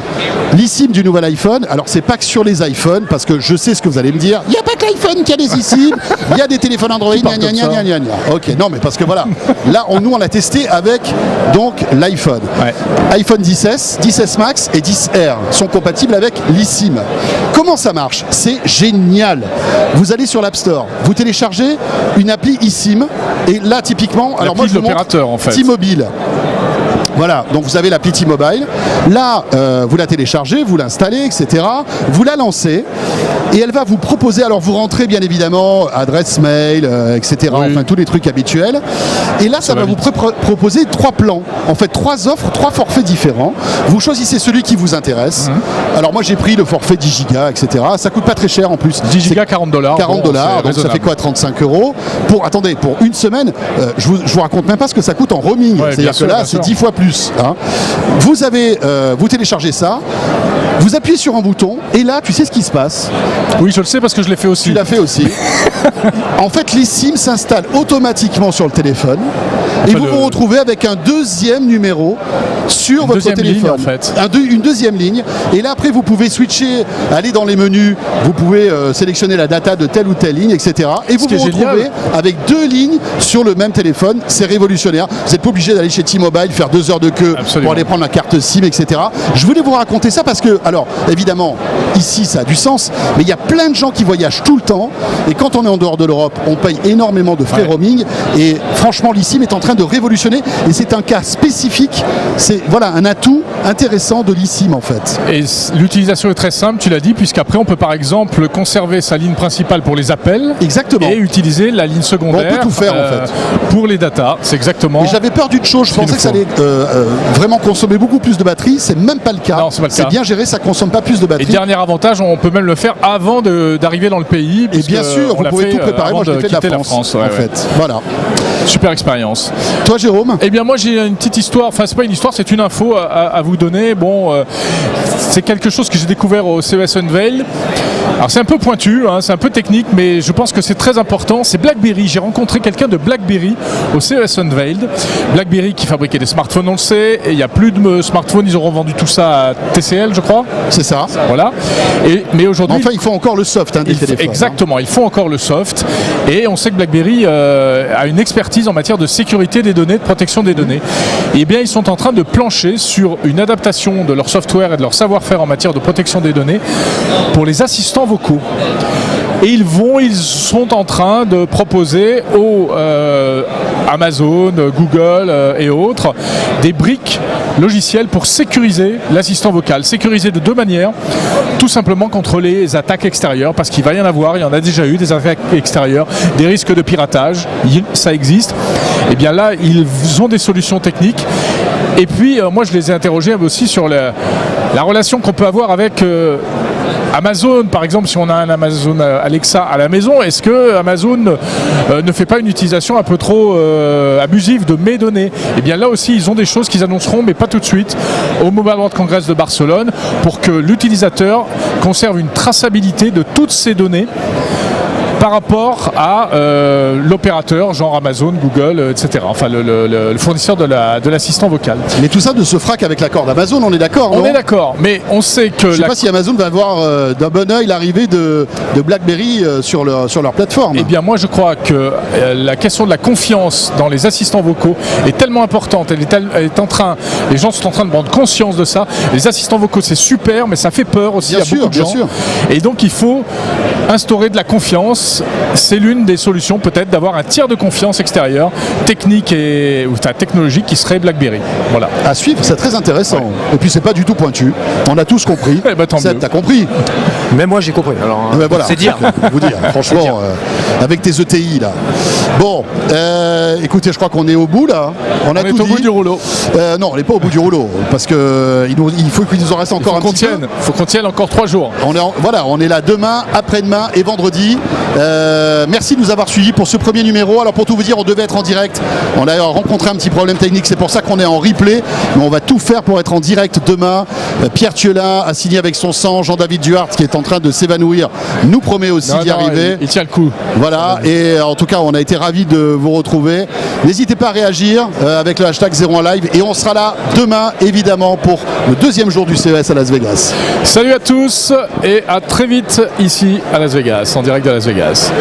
l'eSIM du nouvel iPhone, alors c'est pas que sur les iPhones, parce que je sais ce que vous allez me dire, il n'y a pas que l'iPhone qui a des eSIM, il y a des téléphones Android, parle gna, comme gna, ça. gna, gna, gna. Ok, non mais parce que voilà, là nous on l'a testé avec donc l'iPhone. Ouais. iPhone 10S, 10S Max et 10R sont compatibles avec l'eSIM. Comment ça marche? C'est génial. Vous allez sur l'App Store, vous téléchargez une appli eSIM et là typiquement, alors moi L'appli je de vous montre l'opérateur, en fait. T-Mobile. Voilà, donc vous avez l'appli T-Mobile. Là, vous la téléchargez, vous l'installez, etc. Vous la lancez et elle va vous proposer, alors vous rentrez bien évidemment adresse mail, etc. Oui. Enfin tous les trucs habituels. Et là, ça va va vous vite. proposer 3 plans. En fait, 3 offres, 3 forfaits différents. Vous choisissez celui qui vous intéresse. Alors moi, j'ai pris le forfait 10 gigas, etc. Ça coûte pas très cher en plus. 10 gigas, C'est $40. 40 Bon, dollars, c'est donc ça fait raisonnable. quoi, 35 euros attendez, pour une semaine, je vous raconte même pas ce que ça coûte en roaming. Ouais, C'est-à-dire bien que sûr, là, bien c'est sûr. 10 fois plus. Hein. Vous téléchargez ça, vous appuyez sur un bouton, et là, tu sais ce qui se passe. Oui, je le sais parce que je l'ai fait aussi. Tu l'as fait aussi. En fait, les SIM s'installent automatiquement sur le téléphone, et Enfin, vous vous retrouvez avec un deuxième numéro sur Une votre deuxième ligne, téléphone. en fait. Une deuxième ligne. Et là, après, vous pouvez switcher, aller dans les menus, vous pouvez sélectionner la data de telle ou telle ligne, etc. Et vous qui vous est génial. retrouvez avec 2 lignes sur le même téléphone. C'est révolutionnaire. Vous n'êtes pas obligé d'aller chez T-Mobile, faire 2 heures de queue Absolument. pour aller prendre la carte SIM, etc. Je voulais vous raconter ça parce que, alors, évidemment, ici, ça a du sens, mais il y a plein de gens qui voyagent tout le temps. Et quand on est en dehors de l'Europe, on paye énormément de frais Ouais. roaming. Et franchement, l'eSIM est en train de révolutionner. Et c'est un cas spécifique. C'est voilà un atout intéressant de l'eSIM, en fait. Et l'utilisation est très simple, tu l'as dit, puisqu'après on peut par exemple conserver sa ligne principale pour les appels Exactement. et utiliser la ligne secondaire On peut tout faire, en fait. pour les datas. C'est exactement. Et j'avais peur d'une chose, je qu'il pensais nous que ça faut. allait vraiment consommer beaucoup plus de batterie. C'est même pas le cas. Non, c'est pas le cas. bien géré, ça consomme pas plus de Et batterie. dernier avantage, on peut même le faire avant d'arriver dans le pays. Et bien sûr, on vous l'a pouvez fait, tout préparer. avant Moi, je l'ai fait de quitter la France, ouais, en ouais. fait. Voilà. Super expérience. Toi, Jérôme? Eh bien moi j'ai une petite histoire, enfin c'est pas une histoire, c'est une info à vous donner. Bon, c'est quelque chose que j'ai découvert au CES Unveil. Alors c'est un peu pointu, hein, c'est un peu technique, mais je pense que c'est très important. C'est BlackBerry. J'ai rencontré quelqu'un de BlackBerry au CES Unveil. BlackBerry qui fabriquait des smartphones, on le sait, et il n'y a plus de smartphones, ils auront vendu tout ça à TCL, je crois. C'est ça. Voilà. Mais aujourd'hui, Enfin, il faut encore le soft des téléphones. exactement, ils font encore le soft. Et on sait que BlackBerry a une expertise en matière de sécurité des données, de protection des données. Et bien, ils sont en train de plancher sur une adaptation de leur software et de leur savoir-faire en matière de protection des données pour les assistants vocaux. Et ils sont en train de proposer aux Amazon, Google et autres des briques logicielles pour sécuriser l'assistant vocal. Sécuriser de 2 manières, tout simplement contre les attaques extérieures, parce qu'il va y en avoir, il y en a déjà eu des attaques extérieures, des risques de piratage, ça existe. Et bien là, ils ont des solutions techniques. Et puis, moi je les ai interrogés aussi sur la relation qu'on peut avoir avec Amazon, par exemple, si on a un Amazon Alexa à la maison, est-ce que Amazon ne fait pas une utilisation un peu trop abusive de mes données? Et bien là aussi, ils ont des choses qu'ils annonceront, mais pas tout de suite, au Mobile World Congress de Barcelone, pour que l'utilisateur conserve une traçabilité de toutes ces données par rapport à l'opérateur, genre Amazon, Google, etc. Enfin, le fournisseur de l'assistant vocal. Mais tout ça ne se fera qu'avec l'accord d'Amazon, on est d'accord, non? On est d'accord, mais on sait que... Je ne sais pas si Amazon va voir d'un bon oeil l'arrivée de BlackBerry sur leur plateforme. Eh bien, moi, je crois que la question de la confiance dans les assistants vocaux est tellement importante. Les gens sont en train de prendre conscience de ça. Les assistants vocaux, c'est super, mais ça fait peur aussi Bien à sûr, beaucoup de bien gens. sûr. Et donc, il faut instaurer de la confiance pense, c'est l'une des solutions peut-être d'avoir un tiers de confiance extérieur, technique ou technologique qui serait BlackBerry. Voilà. À suivre, c'est très intéressant. Et puis c'est pas du tout pointu. On a tous compris. Eh ben, tant Seb, mieux. t'as compris. Même moi j'ai compris. Alors, Ah ben voilà. c'est dire. Vous dire, franchement, avec tes ETI là. Bon, écoutez, je crois qu'on est au bout là. On a On est tout au bout dit. du rouleau. Non, on n'est pas au bout du rouleau parce que il faut qu'il nous en reste encore un petit peu. Il faut qu'on tienne encore 3 jours. On est là demain, après-demain et vendredi. Merci de nous avoir suivis pour ce premier numéro. Alors pour tout vous dire, on devait être en direct. On a rencontré un petit problème technique, c'est pour ça qu'on est en replay. Mais on va tout faire pour être en direct demain. Pierre Thielin a signé avec son sang. Jean-David Duhart, qui est en train de s'évanouir, nous promet aussi d'y arriver. Il tient le coup. Voilà, et en tout cas, on a été ravis de vous retrouver. N'hésitez pas à réagir avec le hashtag 01 Live et on sera là demain, évidemment, pour le deuxième jour du CES à Las Vegas. Salut à tous et à très vite ici à Las Vegas, en direct de Las Vegas.